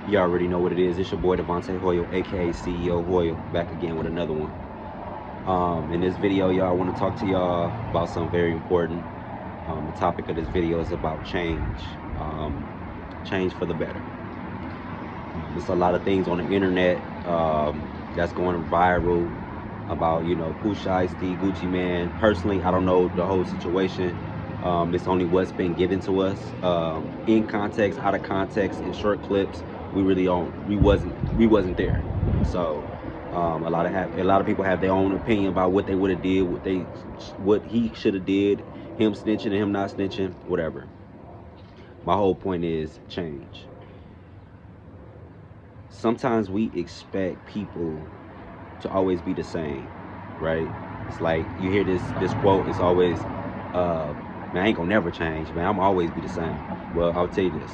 You already know what it is. It's your boy Devontae Hoyle, aka CEO Hoyle, back again with another one. In this video, y'all, I want to talk to y'all about something very important. The topic of this video is about change, change for the better. There's a lot of things on the internet that's going viral about, Pooh Shiesty, Gucci Man. Personally, I don't know the whole situation. It's only what's been given to us in context, out of context, in short clips. We really don't. We wasn't there. So a lot of people have their own opinion about what they would have did, what he should have did, him snitching and him not snitching, whatever. My whole point is change. Sometimes we expect people to always be the same, right? It's like you hear this quote. It's always, "Man, I ain't gonna never change, man. I'm always be the same." Well, I'll tell you this: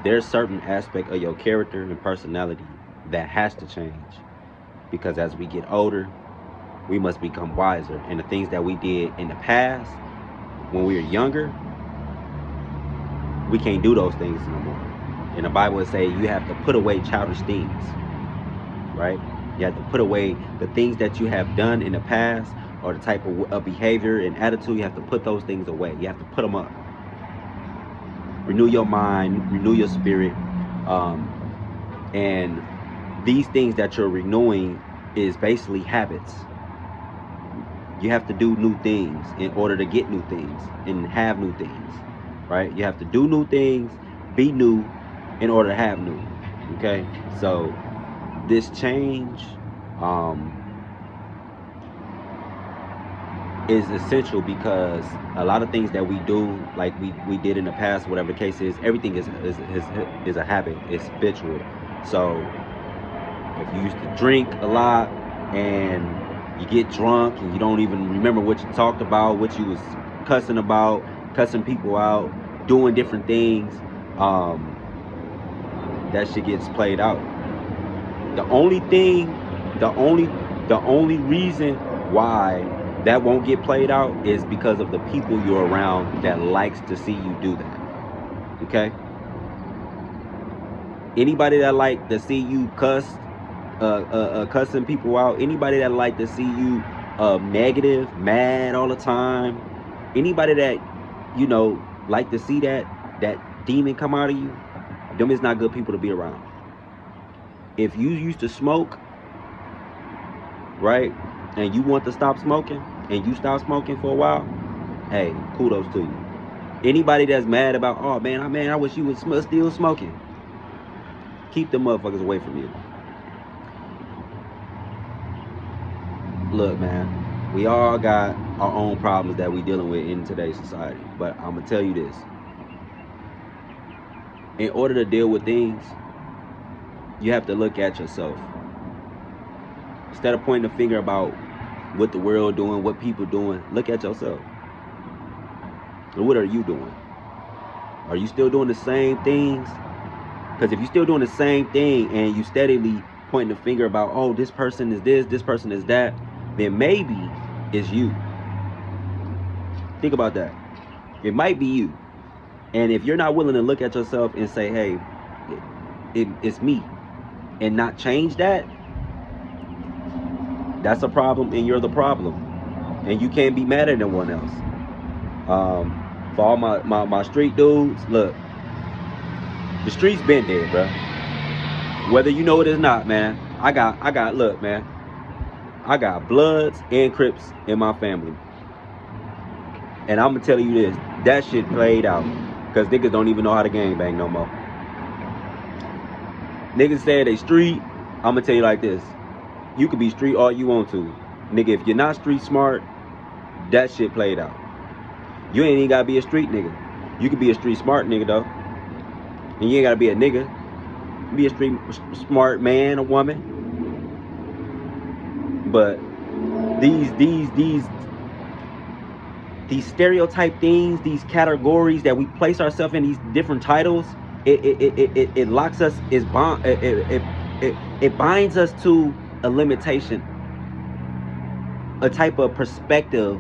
there's certain aspect of your character and personality that has to change because as we get older, we must become wiser, and the things that we did in the past when we were younger, we can't do those things no more. In the Bible, it say you have to put away childish things, right? You have to put away the things that you have done in the past or the type of behavior and attitude. You have to put those things away. You have to put them up. Renew your mind, renew your spirit. And these things that you're renewing is basically habits. You have to do new things in order to get new things and have new things, right? You have to do new things, be new in order to have new. Okay? So this change is essential because a lot of things that we do, like we did in the past, whatever the case is, everything is a habit. It's habitual. So if you used to drink a lot and you get drunk and you don't even remember what you talked about, what you was cussing about, cussing people out, doing different things, that shit gets played out. The only thing, the only reason why that won't get played out is because of the people you're around that likes to see you do that. Okay? Anybody that like to see you cussing people out, anybody that like to see you negative, mad all the time, anybody that like to see that demon come out of you, them is not good people to be around. If you used to smoke, right, and you want to stop smoking, and you stop smoking for a while, hey, kudos to you. Anybody that's mad about, oh man, I wish you was still smoking, keep them motherfuckers away from you. Look, man, we all got our own problems that we dealing with in today's society, but I'm gonna tell you this: in order to deal with things, you have to look at yourself. Instead of pointing the finger about what the world doing, what people doing, look at yourself. And what are you doing? Are you still doing the same things? Because if you're still doing the same thing and you steadily pointing the finger about, oh, this person is this person is that, then maybe it's you. Think about that. It might be you. And if you're not willing to look at yourself and say, hey, it's me, and not change that, that's a problem and you're the problem. And you can't be mad at anyone else. For all my street dudes, look, the streets been dead, bro. Whether you know it or not, man. Look, man. I got Bloods and Crips in my family. And I'm gonna tell you this, that shit played out. Cause niggas don't even know how to gang bang no more. Niggas say they street, I'm gonna tell you like this. You can be street all you want to. Nigga, if you're not street smart, that shit played out. You ain't even gotta be a street nigga. You can be a street smart nigga though. And you ain't gotta be a nigga. Be a street smart man or woman. But these stereotype things, these categories that we place ourselves in, these different titles, it locks us, it binds us to a limitation, a type of perspective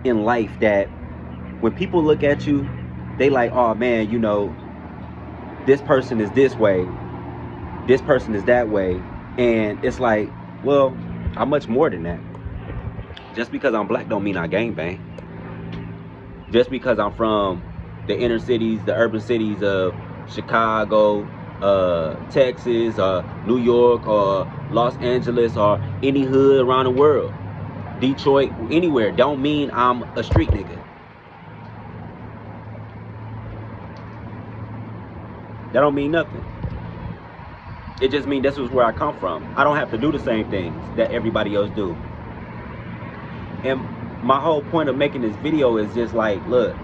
in life that when people look at you, they like, oh man, this person is this way, this person is that way. And it's like, well, I'm much more than that. Just because I'm black don't mean I gangbang. Just because I'm from the inner cities, the urban cities of Chicago, Texas, New York, or Los Angeles, or any hood around the world, Detroit, anywhere, don't mean I'm a street nigga. That don't mean nothing. It just means this is where I come from. I don't have to do the same things that everybody else do. And my whole point of making this video is just like, look,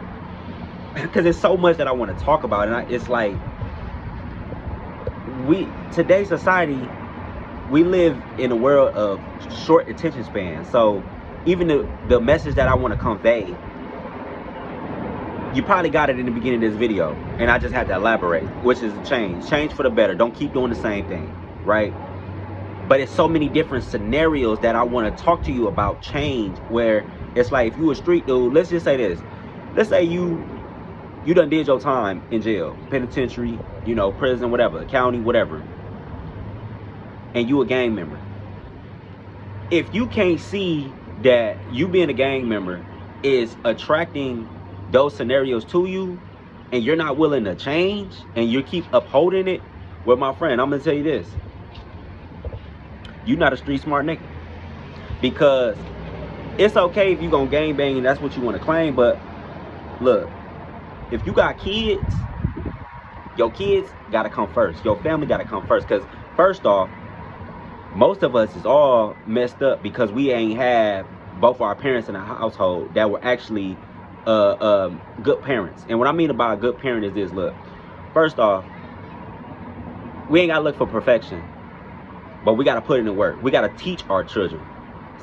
because there's so much that I want to talk about, and it's like, today's society, we live in a world of short attention span. So even the message that I want to convey, you probably got it in the beginning of this video, and I just had to elaborate, which is change for the better. Don't keep doing the same thing, right? But it's so many different scenarios that I want to talk to you about change, where it's like, if you a street dude, let's just say this. Let's say you done did your time in jail, penitentiary, you know, prison, whatever, county, whatever, and you a gang member. If you can't see that you being a gang member is attracting those scenarios to you, and you're not willing to change, and you keep upholding it, well, my friend, I'm gonna tell you this: you're not a street smart nigga. Because it's okay if you gonna gang bang and that's what you want to claim, but look, if you got kids, your kids gotta come first. Your family gotta come first. Because first off, most of us is all messed up because we ain't have both our parents in a household that were actually good parents. And what I mean by a good parent is this: look, first off, we ain't gotta look for perfection, but we gotta put in the work. We gotta teach our children.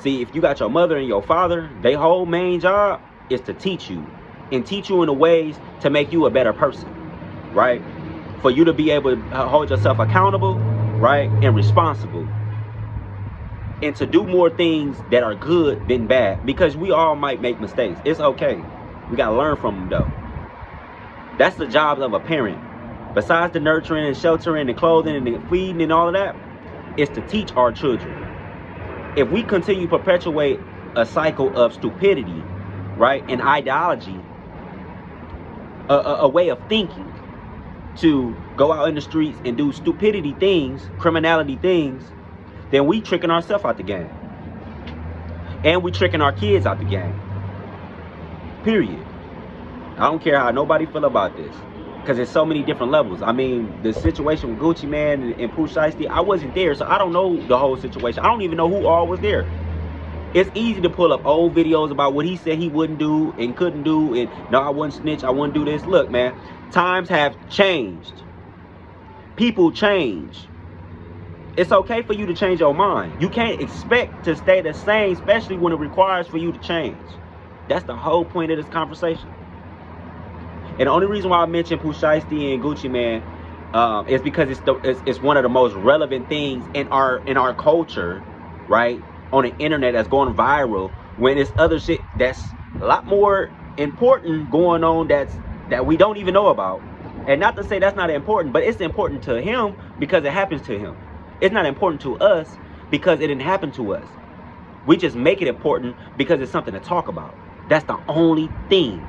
See, if you got your mother and your father, their whole main job is to teach you, and teach you in the ways to make you a better person, right? For you to be able to hold yourself accountable, right, and responsible, and to do more things that are good than bad, because we all might make mistakes. It's okay. We gotta learn from them though. That's the job of a parent. Besides the nurturing and sheltering and clothing and the feeding and all of that, is to teach our children. If we continue to perpetuate a cycle of stupidity, right, and ideology, a way of thinking, to go out in the streets and do stupidity things, criminality things, then we tricking ourselves out the game. And we tricking our kids out the game. Period. I don't care how nobody feel about this, because there's so many different levels. I mean, the situation with Gucci Man and Pooh Shiesty, I wasn't there, so I don't know the whole situation. I don't even know who all was there. It's easy to pull up old videos about what he said he wouldn't do and couldn't do, and no, I wouldn't snitch, I wouldn't do this. Look, man, times have changed. People change. It's okay for you to change your mind. You can't expect to stay the same, especially when it requires for you to change. That's the whole point of this conversation. And the only reason why I mentioned Pooh Shiesty and Gucci Man is because it's one of the most relevant things in our culture, right? On the internet, that's going viral, when it's other shit that's a lot more important going on that we don't even know about. And not to say that's not important, but it's important to him because it happens to him. It's not important to us because it didn't happen to us. We just make it important because it's something to talk about. That's the only thing.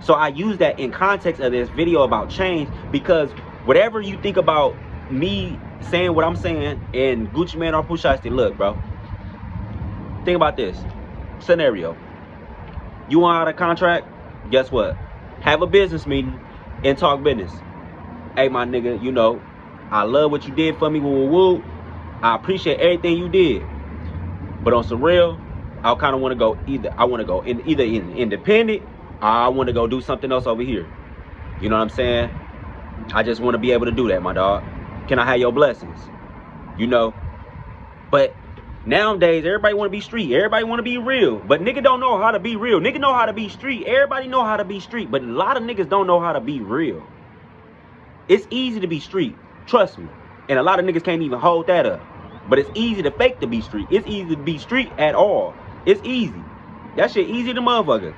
So I use that in context of this video about change, because whatever you think about me saying what I'm saying and Gucci Man or Pooh Shiesty, look, bro, think about this scenario. You want out of contract? Guess what? Have a business meeting and talk business. Hey, my nigga, you know, I love what you did for me, woo woo woo. I appreciate everything you did. But on some real, I kind of want to go either independent, or I want to go do something else over here. You know what I'm saying? I just want to be able to do that, my dog. Can I have your blessings? You know? But nowadays, everybody want to be street. Everybody want to be real. But nigga don't know how to be real. Nigga know how to be street. Everybody know how to be street. But a lot of niggas don't know how to be real. It's easy to be street. Trust me. And a lot of niggas can't even hold that up. But it's easy to fake to be street. It's easy to be street at all. It's easy. That shit easy to motherfucker.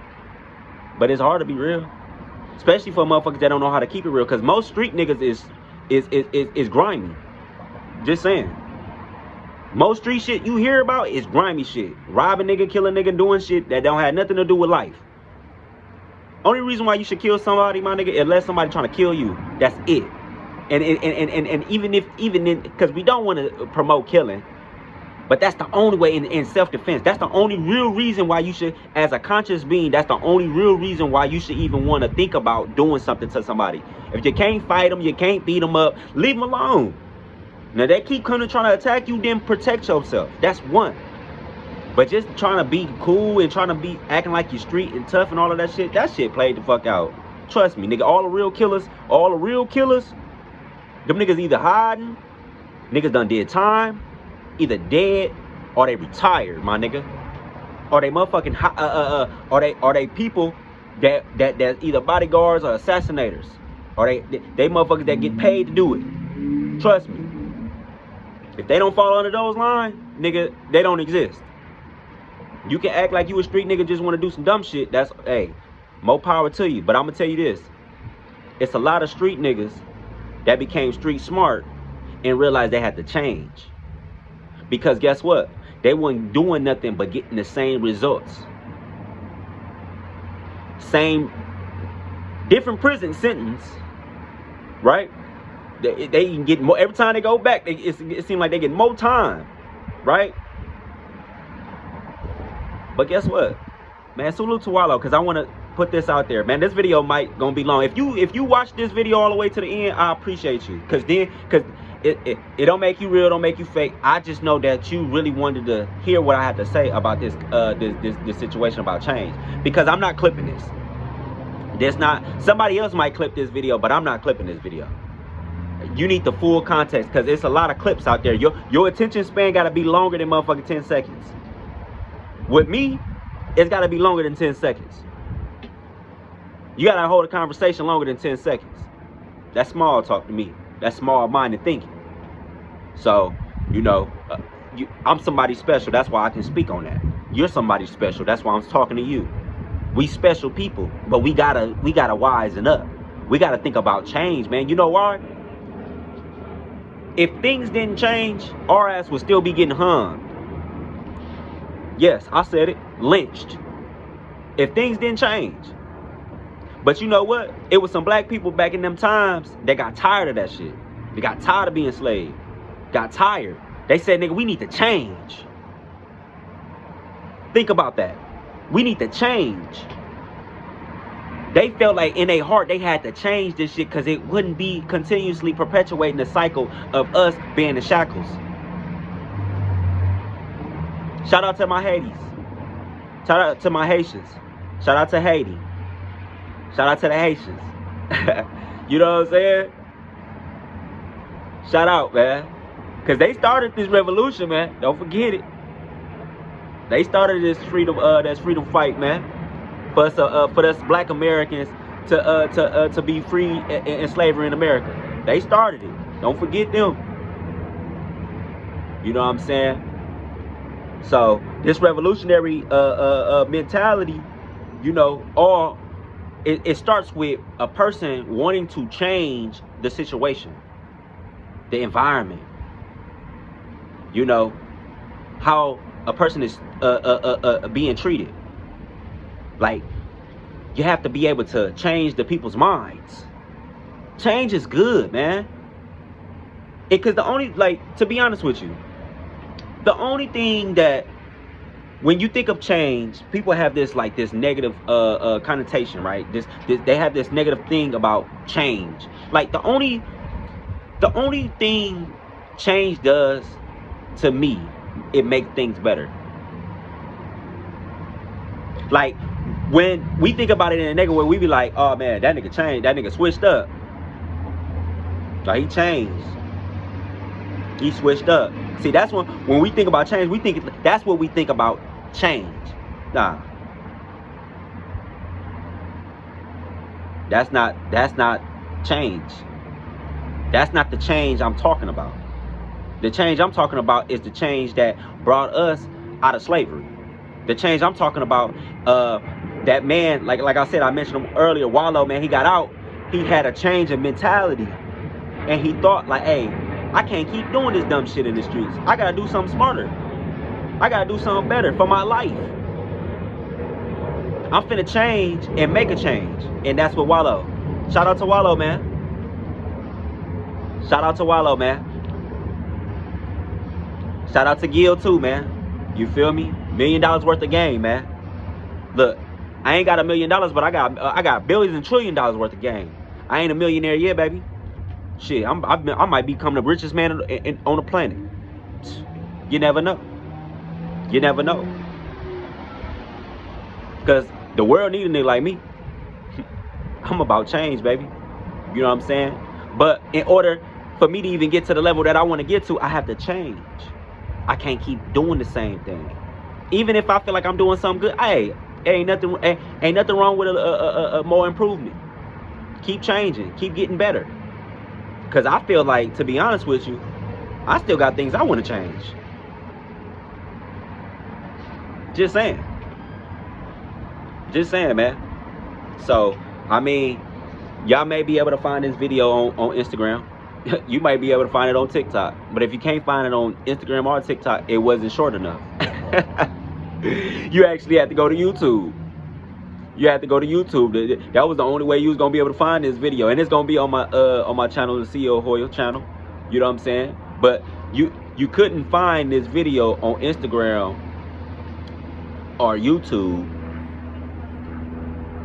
But it's hard to be real. Especially for motherfuckers that don't know how to keep it real. Because most street niggas is grimy. Just saying. Most street shit you hear about is grimy shit. Robbing nigga, killing nigga, doing shit that don't have nothing to do with life. Only reason why you should kill somebody, my nigga, unless somebody trying to kill you. That's it. And even in, because we don't want to promote killing, but that's the only way in self-defense. That's the only real reason why you should, as a conscious being, that's the only real reason why you should even want to think about doing something to somebody. If you can't fight them, you can't beat them up, leave them alone. Now they keep coming trying to attack you, then protect yourself. That's one. But just trying to be cool and trying to be acting like you're street and tough and all of that shit played the fuck out. Trust me, nigga, all the real killers, them niggas either hiding, niggas done did time, either dead or they retired, my nigga. Or they motherfucking or they people that either bodyguards or assassinators. Or they motherfuckers that get paid to do it. Trust me. If they don't fall under those lines, nigga, they don't exist. You can act like you a street nigga, just want to do some dumb shit. That's, hey, more power to you. But I'm going to tell you this. It's a lot of street niggas that became street smart and realized they had to change. Because guess what? They weren't doing nothing but getting the same results. Same, different prison sentence, right? They can get more every time they go back. It seems like they get more time, right? But guess what, man? Salute to Wallow, because I want to put this out there, man. This video might gonna be long. If you watch this video all the way to the end, I appreciate you, because it don't make you real, don't make you fake. I just know that you really wanted to hear what I have to say about this this situation about change, because I'm not clipping this. There's not, somebody else might clip this video, but I'm not clipping this video. You need the full context, because it's a lot of clips out there. Your attention span got to be longer than motherfucking 10 seconds. With me, it's got to be longer than 10 seconds. You got to hold a conversation longer than 10 seconds. That's small talk to me. That's small-minded thinking. So, you know, I'm somebody special. That's why I can speak on that. You're somebody special. That's why I'm talking to you. We special people, but we gotta wisen up. We gotta think about change, man. You know why? If things didn't change, our ass would still be getting hung. Yes, I said it. Lynched. If things didn't change. But you know what? It was some black people back in them times that got tired of that shit. They got tired of being enslaved. Got tired. They said, nigga, we need to change. Think about that. We need to change. They felt like in their heart they had to change this shit, because it wouldn't be continuously perpetuating the cycle of us being in shackles. Shout out to my Hades. Shout out to my Haitians. Shout out to Haiti. Shout out to the Haitians. You know what I'm saying? Shout out, man. Because they started this revolution, man. Don't forget it. They started this freedom fight, man. For us black Americans to be free in slavery in America. They started it. Don't forget them. You know what I'm saying? So this revolutionary mentality, you know, it starts with a person wanting to change the situation, the environment. You know, how a person is being treated. Like, you have to be able to change the people's minds. Change is good, man. Because the only, like, to be honest with you, the only thing that, when you think of change, people have this, like, this negative connotation, right? They have this negative thing about change. Like, the only thing change does to me, it makes things better. Like, when we think about it in a negative way, we be like, oh man, that nigga changed, that nigga switched up. Like, he changed. He switched up. See, that's when we think about change, we think that's what we think about change. Nah. That's not change. That's not the change I'm talking about. The change I'm talking about is the change that brought us out of slavery. The change I'm talking about that man, like I said, I mentioned him earlier, Wallow, man, he got out. He had a change of mentality. And he thought, like, hey, I can't keep doing this dumb shit in the streets. I gotta do something smarter. I gotta do something better for my life. I'm finna change and make a change. And that's what Wallow. Shout out to Wallow, man. Shout out to Wallow, man. Shout out to Gil too, man. You feel me? $1 million worth of game, man. Look, I ain't got $1 million, but I got billions and trillion dollars worth of game. I ain't a millionaire yet, baby. Shit, I might become the richest man on the planet. You never know. You never know. Because the world needs a nigga like me. I'm about change, baby. You know what I'm saying? But in order for me to even get to the level that I want to get to, I have to change. I can't keep doing the same thing. Even if I feel like I'm doing something good, hey, ain't nothing wrong with a more improvement. Keep changing. Keep getting better. Because I feel like, to be honest with you, I still got things I want to change. Just saying. Just saying, man. So, I mean, y'all may be able to find this video on Instagram. You might be able to find it on TikTok. But if you can't find it on Instagram or TikTok, it wasn't short enough. You actually have to go to YouTube. You have to go to YouTube. That was the only way you was gonna be able to find this video, and it's gonna be on my channel, the CEO Hoyle channel. You know what I'm saying? But you couldn't find this video on Instagram or YouTube,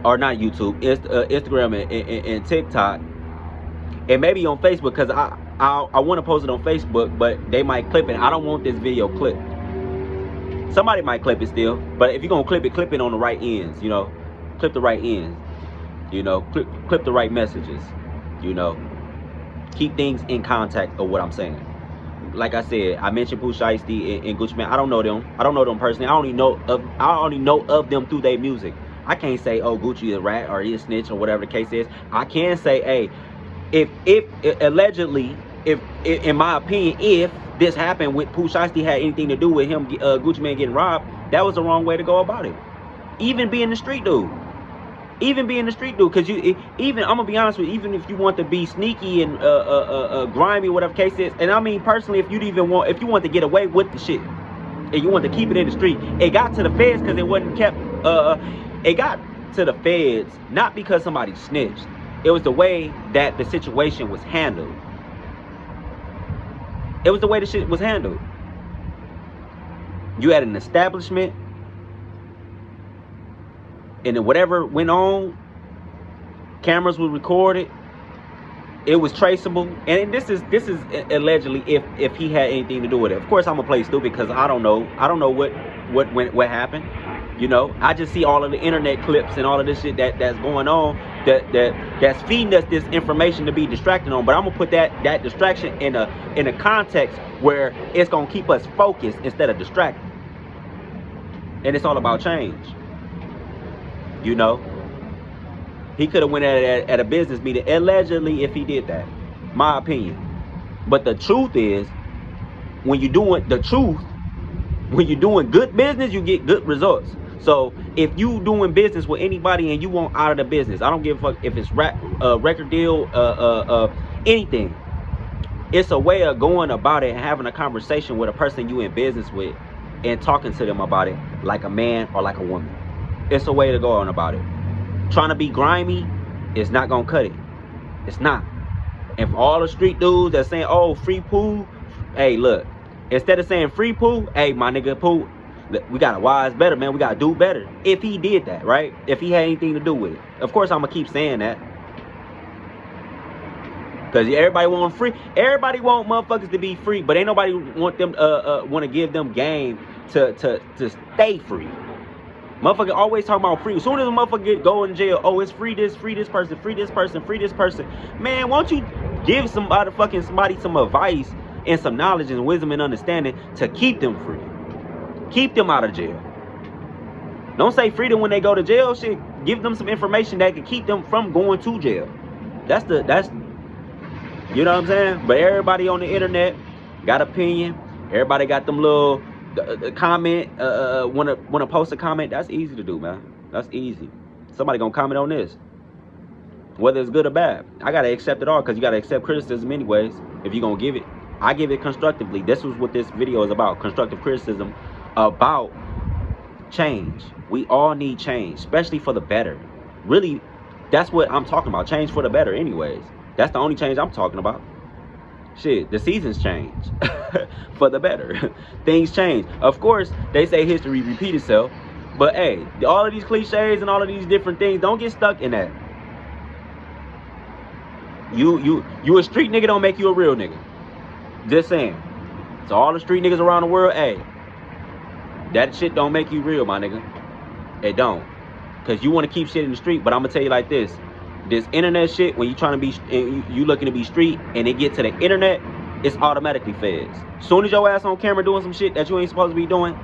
or not YouTube, Instagram and TikTok, and maybe on Facebook, because I want to post it on Facebook, but they might clip it. I don't want this video clipped. Somebody might clip it still, but if you're gonna clip it on the right ends, you know. Clip the right ends, you know, clip the right messages, you know, keep things in contact of what I'm saying. Like I said, I mentioned Pooh Shiesty and Gucci Mane. I don't know them personally. I only know of them through their music. I can't say, oh, Gucci is a rat or he a snitch or whatever the case is. I can say, hey, if allegedly, if in my opinion, if this happened with Pooh Shiesty had anything to do with him, Gucci Mane getting robbed, that was the wrong way to go about it. Even being the street dude. Because even I'm gonna be honest with you, even if you want to be sneaky and grimy, whatever case is, and I mean personally, if you want to get away with the shit and you want to keep it in the street, it got to the feds because it wasn't kept. It got to the feds not because somebody snitched. It was the way that the situation was handled. It was the way the shit was handled. You had an establishment. And then whatever went on, cameras were recorded. It was traceable. And this is allegedly if he had anything to do with it. Of course, I'm gonna play stupid because I don't know what happened. You know, I just see all of the internet clips and all of this shit that's going on that's feeding us this information to be distracted on. But I'm gonna put that distraction in a context where it's gonna keep us focused instead of distracted. And it's all about change. You know, he could have went at a business meeting, allegedly, if he did that. My opinion. But the truth is, when you're doing good business, you get good results. So if you doing business with anybody and you want out of the business, I don't give a fuck if it's record deal, anything. It's a way of going about it and having a conversation with a person you in business with and talking to them about it like a man or like a woman. It's a way to go on about it. Trying to be grimy is not gonna cut it. It's not. And for all the street dudes that saying, oh, free Pooh, hey, look, instead of saying free Pooh, hey, my nigga Pooh, we gotta wise better, man. We gotta do better. If he did that, right? If he had anything to do with it. Of course, I'm gonna keep saying that. Because everybody want free. Everybody want motherfuckers to be free, but ain't nobody want them want to give them game to stay free. Motherfucker always talking about free. As soon as a motherfucker go in jail, oh, it's free this person, free this person, free this person. Man, why don't you give somebody some advice and some knowledge and wisdom and understanding to keep them free. Keep them out of jail. Don't say freedom when they go to jail. Shit, give them some information that can keep them from going to jail. That's you know what I'm saying? But everybody on the internet got opinion. Everybody got them little comment, wanna post a comment. That's easy to do, man. That's easy. Somebody gonna comment on this, whether it's good or bad. I gotta accept it all, because you gotta accept criticism anyways. If you're gonna give it, I give it constructively. This is what this video is about: constructive criticism about change. We all need change, especially for the better. Really, that's what I'm talking about. Change for the better anyways. That's the only change I'm talking about. Shit, the seasons change for the better. Things change. Of course, they say history repeat itself, but hey, all of these cliches and all of these different things, don't get stuck in that. You a street nigga don't make you a real nigga. Just saying. So all the street niggas around the world, hey, that shit don't make you real, my nigga. It don't. Because you want to keep shit in the street, but I'm going to tell you like this. This internet shit, when you trying to be, you looking to be street, and it get to the internet, it's automatically feds. Soon as your ass on camera doing some shit that you ain't supposed to be doing,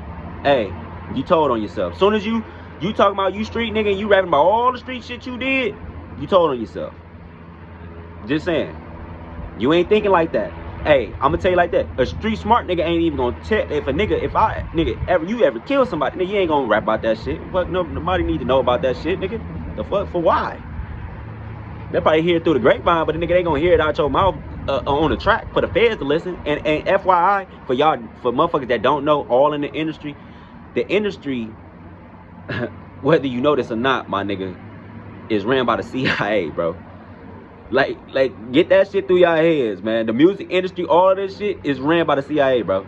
hey, you told on yourself. Soon as you talking about you street nigga and you rapping about all the street shit you did, you told on yourself. Just saying. You ain't thinking like that. Hey, I'm gonna tell you like that. A street smart nigga ain't even gonna tell if you ever kill somebody, nigga, you ain't gonna rap about that shit. Fuck, nobody need to know about that shit, nigga. The fuck, for why? They probably hear it through the grapevine, but the nigga, they gonna hear it out your mouth on the track for the feds to listen. And FYI, for y'all, for motherfuckers that don't know, all in the industry, whether you know this or not, my nigga, is ran by the CIA, bro. Like, get that shit through y'all heads, man. The music industry, all this shit is ran by the CIA, bro.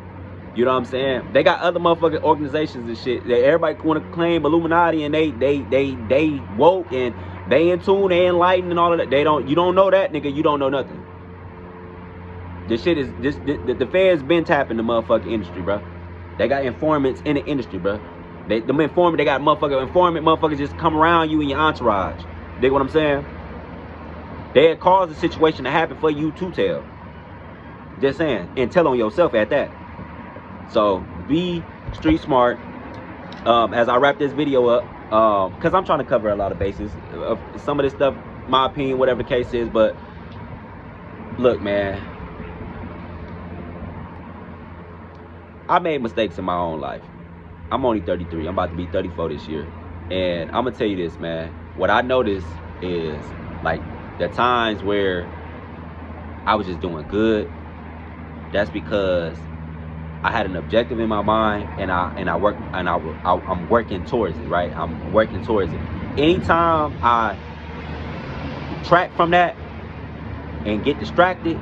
You know what I'm saying? They got other motherfucking organizations and shit that everybody want to claim Illuminati, and they woke and they in tune, they enlightened and all of that. You don't know that, nigga. You don't know nothing. This shit is the feds been tapping the motherfucking industry, bro. They got informants in the industry, bro. They got motherfucking informant motherfuckers just come around you and your entourage. Dig what I'm saying? They had caused the situation to happen for you to tell. Just saying. And tell on yourself at that. So, be street smart. As I wrap this video up, because I'm trying to cover a lot of bases. Some of this stuff, my opinion, whatever the case is. But, look, man. I made mistakes in my own life. I'm only 33. I'm about to be 34 this year. And I'm going to tell you this, man. What I noticed is, like, the times where I was just doing good, that's because I had an objective in my mind, and I'm working towards it, right? I'm working towards it. Anytime I track from that and get distracted,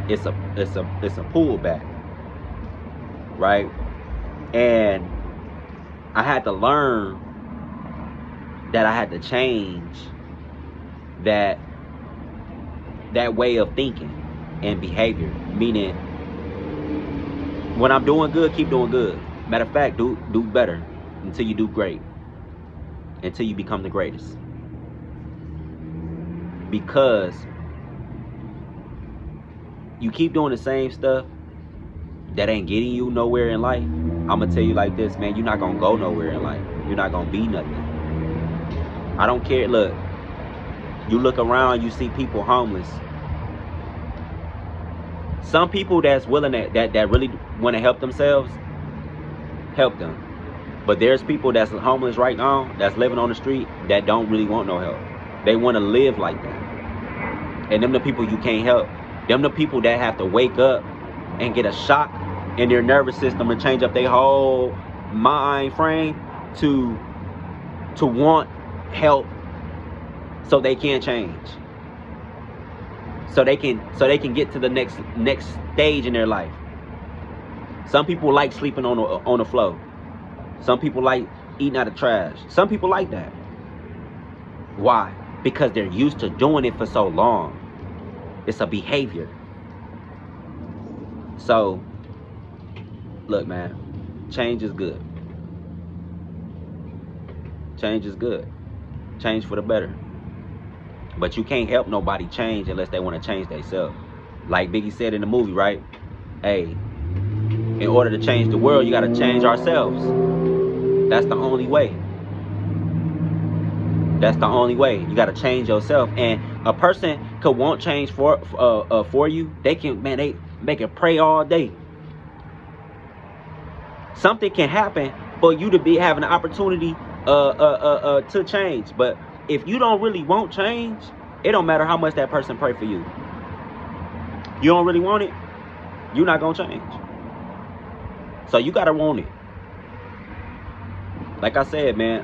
it's a pullback, right? And I had to learn that I had to change that way of thinking and behavior. Meaning, when I'm doing good, keep doing good. Matter of fact, do better until you do great, until you become the greatest. Because you keep doing the same stuff that ain't getting you nowhere in life, I'm gonna tell you like this, man, you're not gonna go nowhere in life. You're not gonna be nothing. I don't care. Look, you look around, you see people homeless. Some people that's willing that really want to help themselves, help them. But there's people that's homeless right now, that's living on the street, that don't really want no help. They want to live like that. And them the people you can't help. Them the people that have to wake up and get a shock in their nervous system and change up their whole mind frame to want help, so they can change, so they can get to the next stage in their life. Some people like sleeping on the floor. Some people like eating out of trash. Some people like that. Why? Because they're used to doing it for so long. It's a behavior. So, look, man, change is good. Change is good. Change for the better. But you can't help nobody change unless they want to change themselves. Like Biggie said in the movie, right? Hey, in order to change the world, you got to change ourselves. That's the only way. That's the only way. You got to change yourself. And a person could want change for you. They can pray all day. Something can happen for you to be having an opportunity to change. But if you don't really want change, it don't matter how much that person pray for you. You don't really want it, you're not gonna change. So you gotta want it. Like I said, man,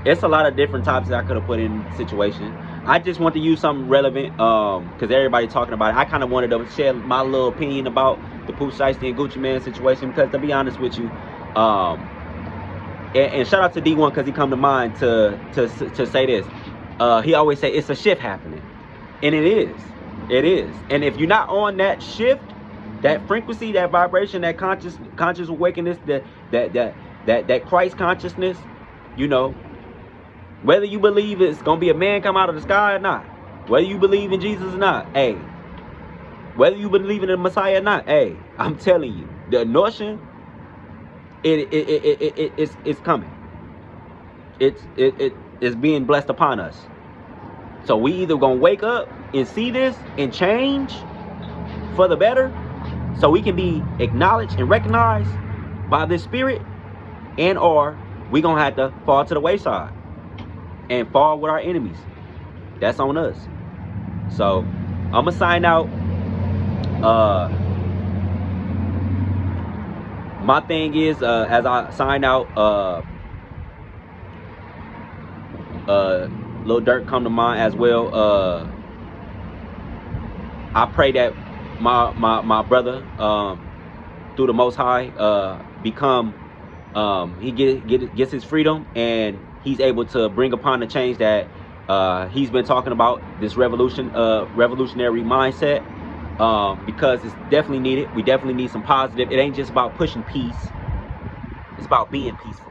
it's a lot of different topics I could have put in the situation. I just want to use something relevant, because everybody talking about it. I kind of wanted to share my little opinion about the Pooh Shiesty and Gucci Mane situation, because to be honest with you, and shout out to D1 because he come to mind to say this. He always say it's a shift happening, and it is. And if you're not on that shift, that frequency, that vibration, that conscious awakeness, that Christ consciousness, you know, whether you believe it's gonna be a man come out of the sky or not, whether you believe in Jesus or not, hey, whether you believe in the Messiah or not, hey, I'm telling you, the anointing, it's coming. It's being blessed upon us. So we either gonna wake up and see this and change for the better, so we can be acknowledged and recognized by this spirit, and or we gonna have to fall to the wayside and fall with our enemies. That's on us. So I'm gonna sign out. My thing is, as I sign out, Lil Durk come to mind as well. I pray that my brother, through the Most High, become, he gets his freedom, and he's able to bring upon the change that he's been talking about, this revolutionary mindset, because it's definitely needed. We definitely need some positive. It ain't just about pushing peace, it's about being peaceful.